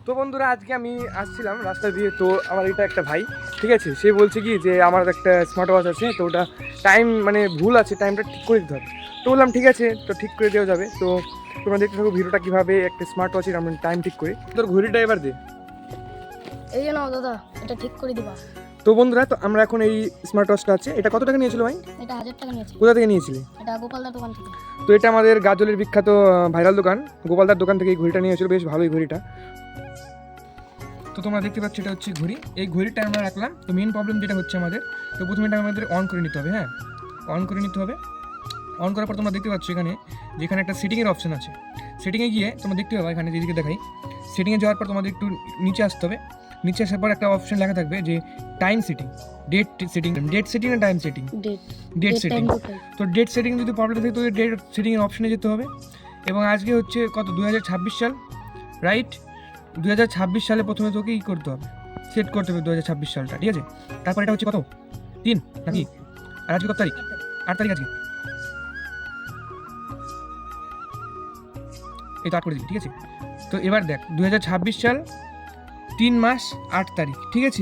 তো বন্ধুরা আজকে আমি আসছিলাম রাস্তা দিয়ে, তো আমার এটা একটা ভাই, ঠিক আছে, সে বলছে কি যে আমার একটা স্মার্ট ওয়াচ আছে, তো ওটা টাইম মানে ভুল আছে, টাইমটা ঠিক করে দিতে হবে। তো বললাম ঠিক আছে, তো ঠিক করে দেওয়া যাবে। তো তোমরা দেখতে থাকো ভিডিওটা কীভাবে একটা স্মার্ট ওয়াচের আমরা টাইম ঠিক করি। তোর ঘড়িটা এবার দে। এই যে নাও দাদা, এটা ঠিক করে দিবা। তো বন্ধুরা, তো আমরা এখন এই স্মার্ট ওয়াচটা আছে, এটা কত টাকা নিয়েছিল ভাই? এটা 1000 টাকা নিয়েছে। কোথা থেকে নিয়েছিলি? এটা গোপালদার দোকান থেকে। তো এটা আমাদের গাজলের বিখ্যাত ভাইরাল দোকান গোপালদার দোকান থেকে এই ঘড়িটা নিয়েছিল, বেশ ভালোই ঘড়িটা। তো তোমরা দেখতে পাচ্ছ এটা হচ্ছে ঘড়ি, এই ঘড়িটা আমরা রাখলাম। তো মেন প্রবলেম যেটা হচ্ছে আমাদের, তো প্রথমে এটা আমাদের অন করে নিতে হবে। হ্যাঁ, অন করে নিতে হবে। অন করার পর তোমরা দেখতে পাচ্ছ এখানে যেখানে একটা সেটিংয়ের অপশন আছে, সেটিংয়ে গিয়ে তোমরা দেখতে পাবে এখানে যেদিকে দেখাই, সেটিংয়ে যাওয়ার পর তোমাদের একটু নিচে আসতে হবে। নিচে আসার পর একটা অপশন লেখা থাকবে যে টাইম সেটিং, ডেট সেটিং না টাইম সেটিং, ডেট সেটিং। তো ডেট সেটিং যদি প্রবলেম থাকে তো ডেট সেটিংয়ের অপশনে যেতে হবে। এবং আজকে হচ্ছে কত 2026 সাল, রাইট? 2026 সালে প্রথমে তোকে কী করতে হবে, সেট করতে হবে 2026 সালটা, ঠিক আছে? তারপর এটা হচ্ছে কত 3 নাকি? আর আজকে কত তারিখ? 8 তারিখ আজকে। এই তো 8 করে দিবি, ঠিক আছে? তো এবার দেখ 2026 সাল 3 মাস 8 তারিখ, ঠিক আছে?